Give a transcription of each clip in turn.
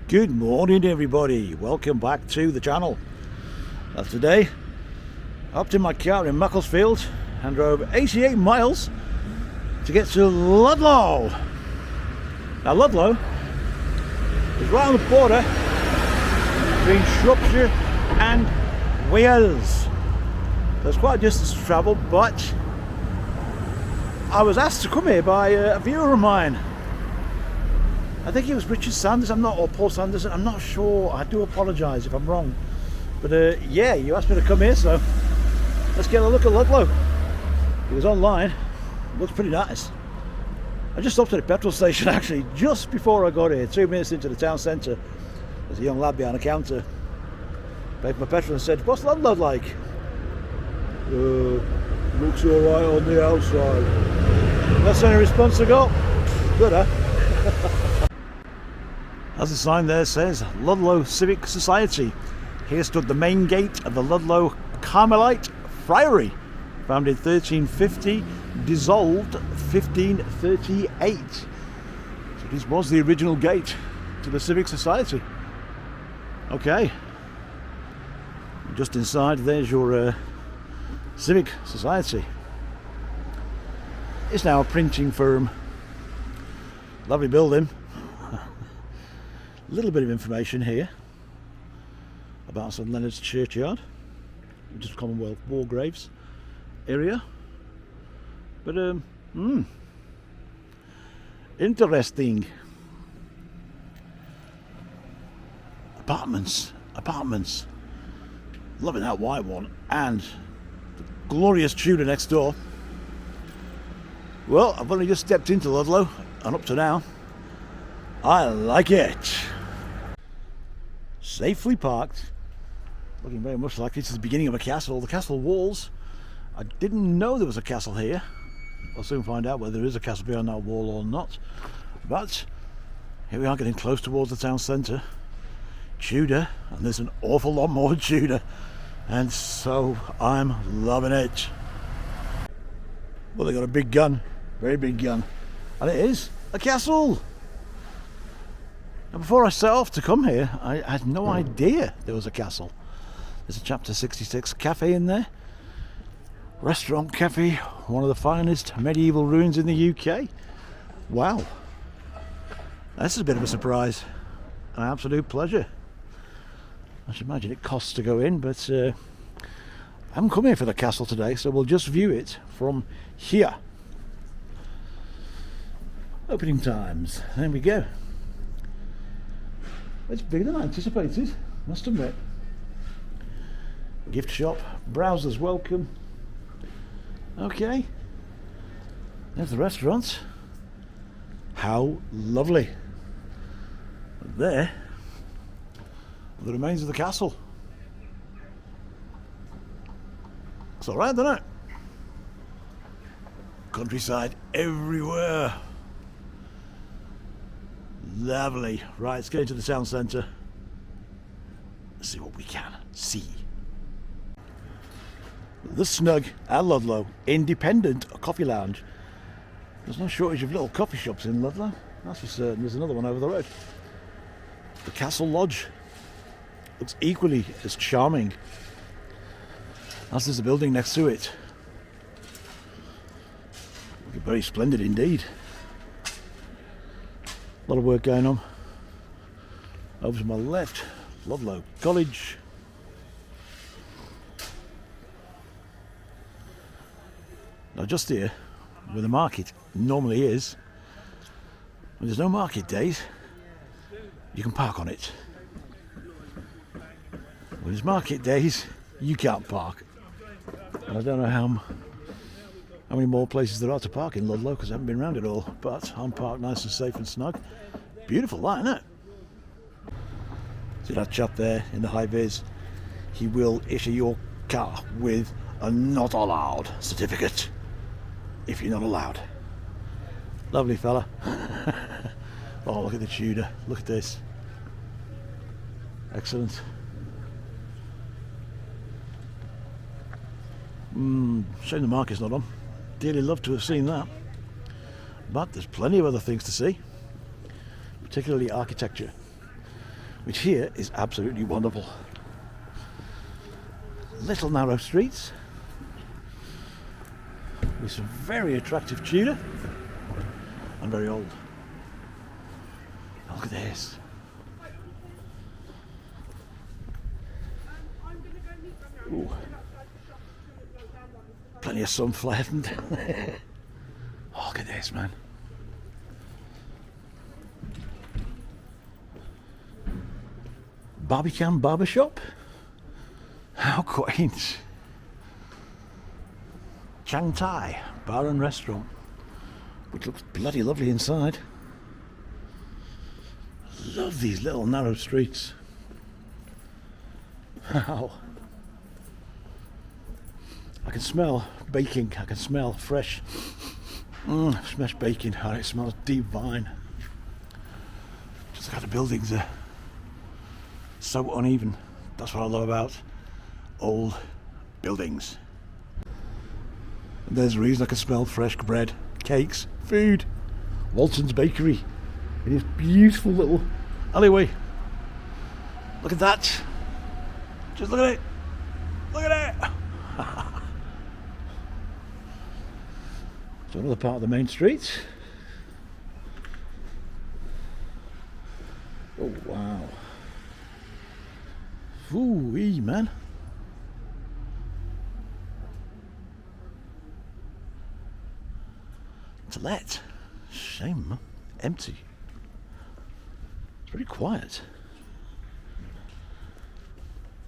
Good morning everybody, welcome back to the channel. Today I hopped in my car in Macclesfield and drove 88 miles to get to Ludlow. Now Ludlow is right on the border between Shropshire and Wales. There's quite a distance to travel, but I was asked to come here by a viewer of mine. I think it was Richard Sanders, or Paul Sanders, I'm not sure. I do apologise if I'm wrong. But yeah, you asked me to come here, so let's get a look at Ludlow. It was online, it looks pretty nice. I just stopped at a petrol station actually, just before I got here, 2 minutes into the town centre. There's a young lad behind the counter. Paid for my petrol and said, "What's Ludlow like?" Looks alright on the outside. That's the only response I got. Good, huh? As the sign there says, Ludlow Civic Society. Here stood the main gate of the Ludlow Carmelite Friary, founded 1350, dissolved 1538. So this was the original gate to the Civic Society. Okay, just inside there's your Civic Society. It's now a printing firm. Lovely building. A little bit of information here about St Leonard's Churchyard, which is Commonwealth War Graves area. But interesting. Apartments. Loving that white one and the glorious Tudor next door. Well, I've only just stepped into Ludlow, and up to now I like it. Safely parked, looking very much like this is the beginning of a castle. The castle walls, I didn't know there was a castle here. I'll soon find out whether there is a castle behind that wall or not. But here we are getting close towards the town centre. Tudor, and there's an awful lot more Tudor, and so I'm loving it. Well, they got a big gun, very big gun, and it is a castle. Now, before I set off to come here, I had no idea there was a castle. There's a Chapter 66 cafe in there. Restaurant cafe, one of the finest medieval ruins in the UK. Wow. This is a bit of a surprise. An absolute pleasure. I should imagine it costs to go in, but I haven't come here for the castle today, so we'll just view it from here. Opening times. There we go. It's bigger than I anticipated, must admit. Gift shop, browsers welcome. Okay, there's the restaurant. How lovely. There are the remains of the castle. It's alright, doesn't it? Countryside everywhere. Lovely. Right, let's get into the town centre. Let's see what we can see. The Snug at Ludlow Independent Coffee Lounge. There's no shortage of little coffee shops in Ludlow, that's for certain. There's another one over the road. The Castle Lodge looks equally as charming as there's a building next to it. Looking very splendid indeed. A lot of work going on. Over to my left, Ludlow College. Now just here, where the market normally is, when there's no market days, you can park on it. When there's market days, you can't park. And I don't know how many more places there are to park in Ludlow, because I haven't been around it all, but I'm parked nice and safe and snug. Beautiful, that, isn't it? See that chap there in the high vis? He will issue your car with a not allowed certificate, if you're not allowed. Lovely fella. Oh, look at the Tudor, look at this. Excellent. Shame the market's not on. Dearly love to have seen that. But there's plenty of other things to see, particularly architecture. which here is absolutely wonderful. Little narrow streets with some very attractive Tudor and very old. Look at this. Ooh. Plenty of sun flattened. Oh, look at this, man. Barbican Barbershop. How quaint. Chang Tai Bar and Restaurant, which looks bloody lovely inside. Love these little narrow streets. Wow. I can smell baking. I can smell fresh smashed bacon. Oh, it smells divine. Just look how the buildings are so uneven. That's what I love about old buildings. And there's a reason I can smell fresh bread, cakes, food. Walton's Bakery in this beautiful little alleyway. Look at that. Just look at it. Look at it. So another part of the main street. Oh wow. Ooh-wee, man. To let. Shame, man. Empty. It's very quiet.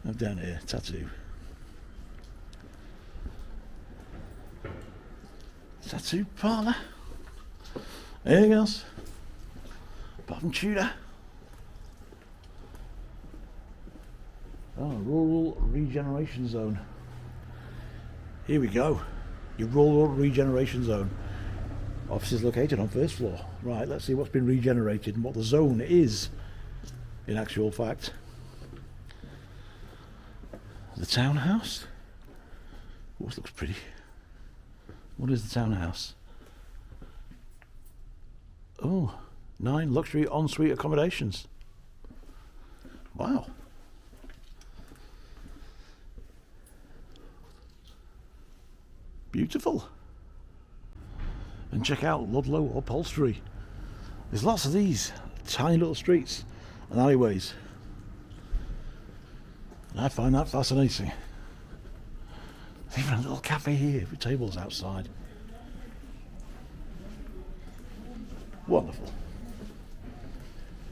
Now down here, tattoo. Tattoo parlour. Anything else? Apart from Tudor. Oh, rural regeneration zone. Here we go. Your rural regeneration zone. Office is located on first floor. Right, let's see what's been regenerated and what the zone is in actual fact. The townhouse. Oh, this looks pretty. What is the townhouse? Oh, 9 luxury ensuite accommodations. Wow. Beautiful. And check out Ludlow upholstery. There's lots of these tiny little streets and alleyways. And I find that fascinating. There's even a little cafe here with tables outside. Wonderful.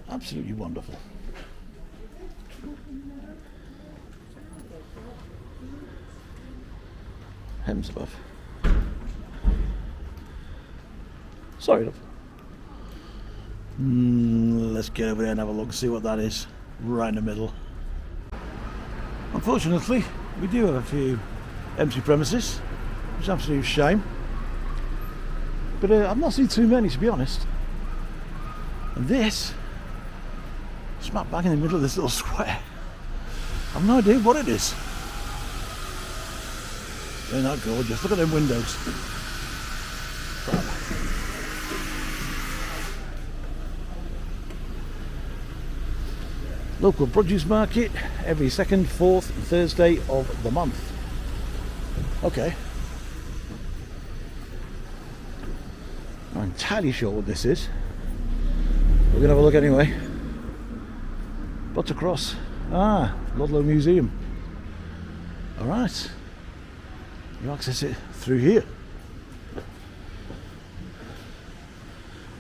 Absolutely wonderful. Hems above. Sorry, love. Let's get over there and have a look and see what that is. Right in the middle. Unfortunately, we do have a few empty premises, which is an absolute shame. But I've not seen too many, to be honest. And this, smack bang in the middle of this little square. I've no idea what it is. Ain't that gorgeous? Look at them windows. Local produce market every second, fourth Thursday of the month. Okay. I'm not entirely sure what this is. We're going to have a look anyway. Buttercross. Ah, Ludlow Museum. Alright. You access it through here.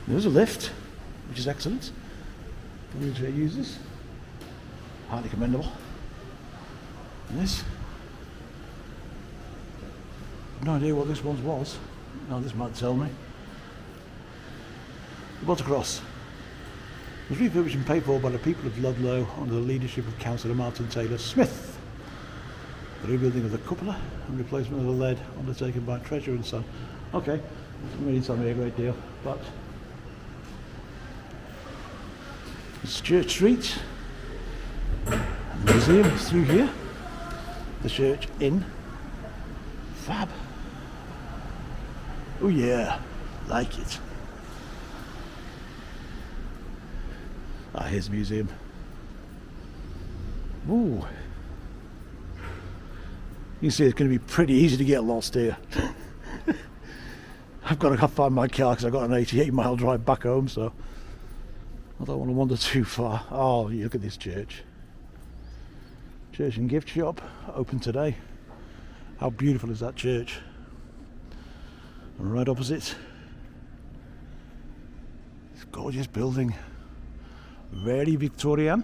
There's a lift, which is excellent for wheelchair users. Highly commendable. And this, no idea what this one was. No, this might tell me. The Buttercross was refurbished and paid for by the people of Ludlow under the leadership of Councillor Martin Taylor Smith. The rebuilding of the cupola and replacement of the lead undertaken by Treasurer and Son. Okay, doesn't really tell me a great deal, but it's Church Street. The museum is through here. The Church Inn. Fab. Oh yeah, like it. Ah, here's the museum. Ooh. You can see it's going to be pretty easy to get lost here. I've got to find my car because I've got an 88-mile drive back home, so I don't want to wander too far. Oh, you look at this church. Church and gift shop, open today. How beautiful is that church? And right opposite, this gorgeous building. Very Victorian.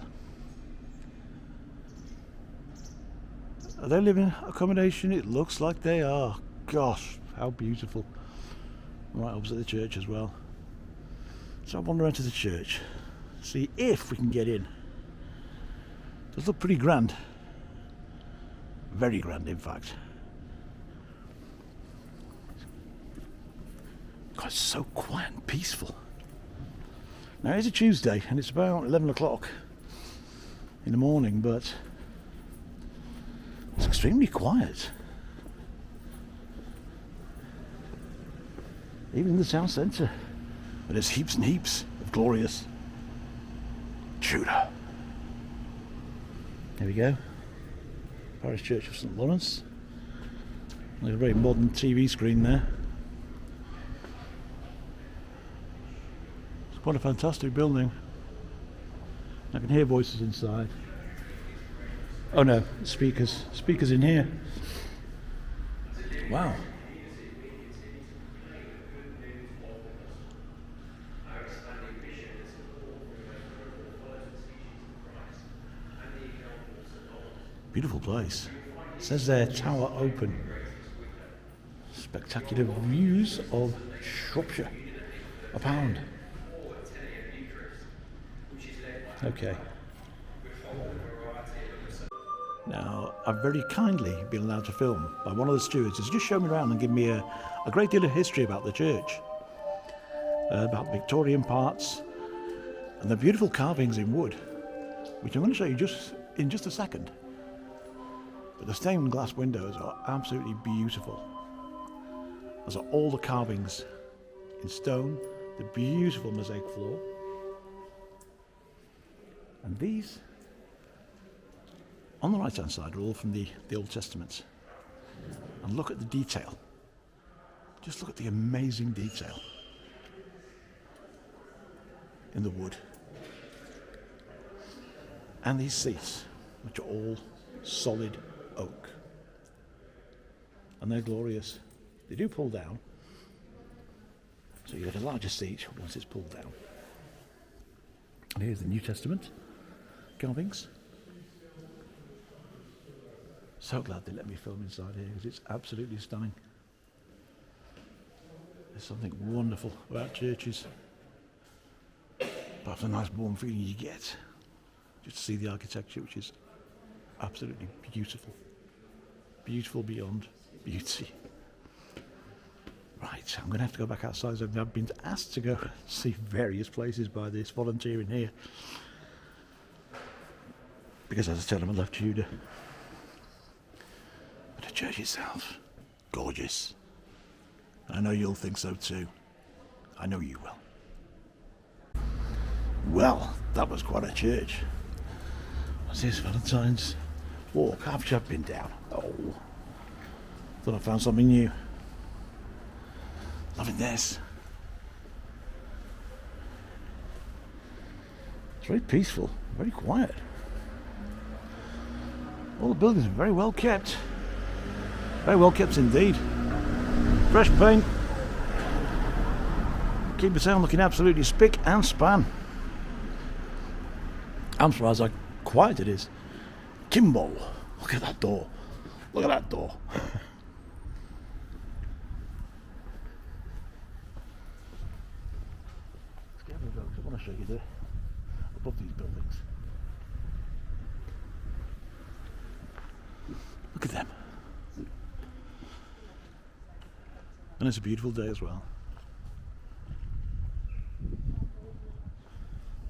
Are they living accommodation? It looks like they are. Gosh, how beautiful. Right opposite the church as well. So I wander into the church, see if we can get in. Does look pretty grand. Very grand, in fact. God, it's so quiet and peaceful. Now it's a Tuesday and it's about 11 o'clock in the morning, but it's extremely quiet. Even in the town centre, but there's heaps and heaps of glorious Tudor. There we go. Parish Church of St Lawrence. There's a very modern TV screen there. It's quite a fantastic building. I can hear voices inside. Oh no, speakers. Speakers in here. Wow. Beautiful place. It says there, tower open. Spectacular views of Shropshire. £1. Okay. Now, I've very kindly been allowed to film by one of the stewards who's just shown me around and given me a great deal of history about the church. About Victorian parts and the beautiful carvings in wood, which I'm going to show you in just a second. But the stained glass windows are absolutely beautiful. As are all the carvings in stone, the beautiful mosaic floor. And these, on the right hand side, are all from the Old Testament. And look at the detail. Just look at the amazing detail in the wood. And these seats, which are all solid oak, and they're glorious. They do pull down, so you get a larger seat once it's pulled down. And here's the New Testament carvings. So glad they let me film inside here because it's absolutely stunning. There's something wonderful about churches, apart from the nice warm feeling you get just to see the architecture, which is absolutely beautiful. Beautiful beyond beauty. Right, I'm going to have to go back outside. I've been asked to go see various places by this volunteer in here. Because as I said, I'm a love Tudor. But the church itself, gorgeous. I know you'll think so too. I know you will. Well, that was quite a church. What's this, Valentine's Walk? I've been down. Oh, thought I found something new. Loving this. It's very peaceful, very quiet. All the buildings are very well kept. Very well kept indeed. Fresh paint. Keep the town looking absolutely spick and span. I'm surprised how quiet it is. Kimbo, look at that door. Look at that door. I want to show you the above these buildings. Look at them. And it's a beautiful day as well.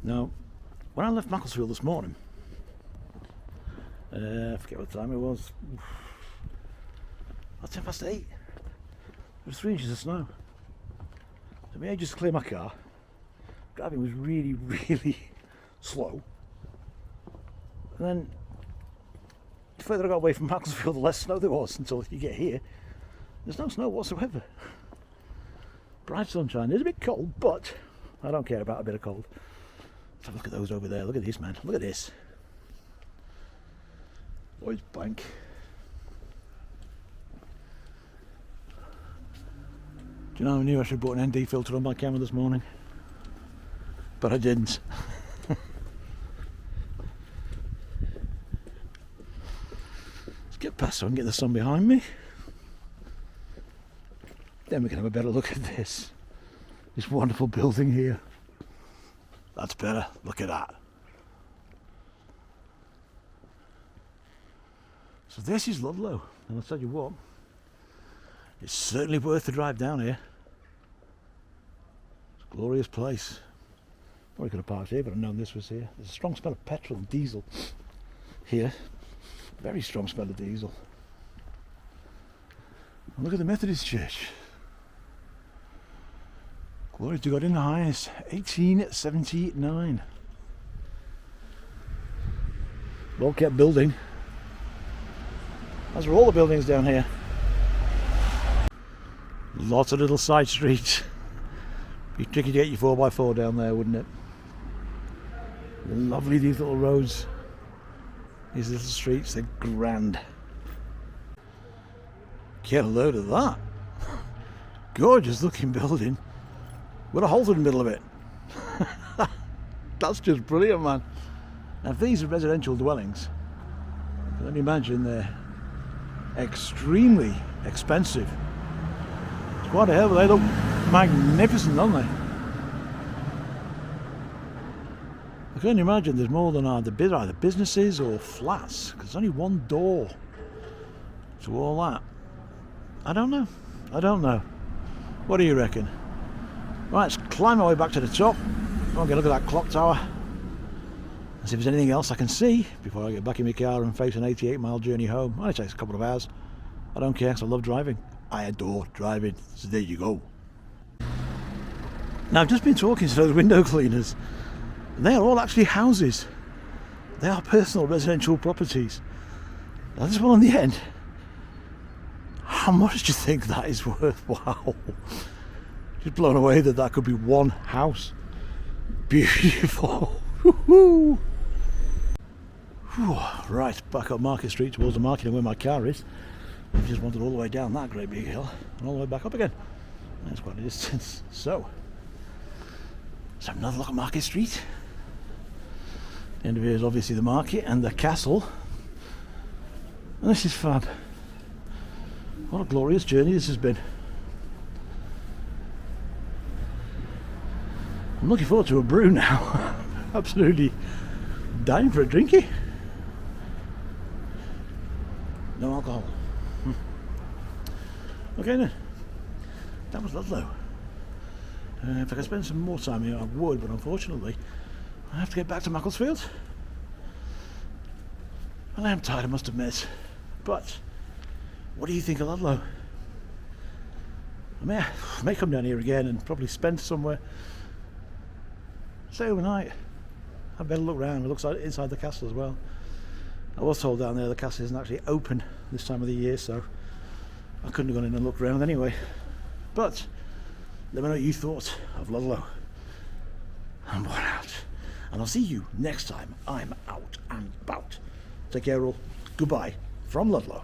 Now, when I left Macclesfield this morning, I forget what time it was. About 8:10. There was 3 inches of snow. So me just to clear my car. Driving was really, really slow. And then the further I got away from Macclesfield, the less snow there was until you get here. There's no snow whatsoever. Bright sunshine. It's a bit cold, but I don't care about a bit of cold. Let's have a look at those over there. Look at this, man. Look at this. Lloyd's Bank. Do you know, I knew I should have brought an ND filter on my camera this morning, but I didn't. Let's get past so I can get the sun behind me. Then we can have a better look at this wonderful building here. That's better. Look at that. So this is Ludlow, and I'll tell you what, it's certainly worth the drive down here. It's a glorious place. Probably could have parked here, but I've known this was here. There's a strong smell of petrol and diesel here. Very strong smell of diesel. And look at the Methodist church. Glory to God in the highest. 1879. Well kept building. As are all the buildings down here. Lots of little side streets. Be tricky to get your 4x4 down there, wouldn't it? Lovely, these little roads. These little streets, they're grand. Get a load of that. Gorgeous looking building with a halter in the middle of it. That's just brilliant, man. Now, if these are residential dwellings, I can only imagine they're extremely expensive. It's quite a hell, but they look magnificent, don't they? I can only imagine there's more than either businesses or flats, because there's only one door to all that. I don't know. What do you reckon? Right, let's climb our way back to the top. I'll get a look at that clock tower and see if there's anything else I can see before I get back in my car and face an 88-mile journey home. Only takes a couple of hours. I don't care, because I love driving. I adore driving. So there you go. Now, I've just been talking to those window cleaners. They are all actually houses. They are personal residential properties. Now, this one on the end, how much do you think that is worth? Wow. Just blown away that could be one house. Beautiful. Woo-hoo. Right, back up Market Street towards the market and where my car is. I've just wandered all the way down that great big hill and all the way back up again. That's quite a distance. So, let's have another look at Market Street. The end of here is obviously the market and the castle. And this is fab. What a glorious journey this has been. I'm looking forward to a brew now. Absolutely dying for a drinky. No alcohol. Okay then. That was Ludlow. If I could spend some more time here I would, but unfortunately I have to get back to Macclesfield. And I am tired, I must admit. But what do you think of Ludlow? I may come down here again and probably spend somewhere. Stay overnight. Have a better look around. It looks like inside the castle as well. I was told down there the castle isn't actually open this time of the year, so I couldn't have gone in and looked around anyway. But let me know what you thought of Ludlow. I'm worn out. And I'll see you next time I'm out and about. Take care all. Goodbye from Ludlow.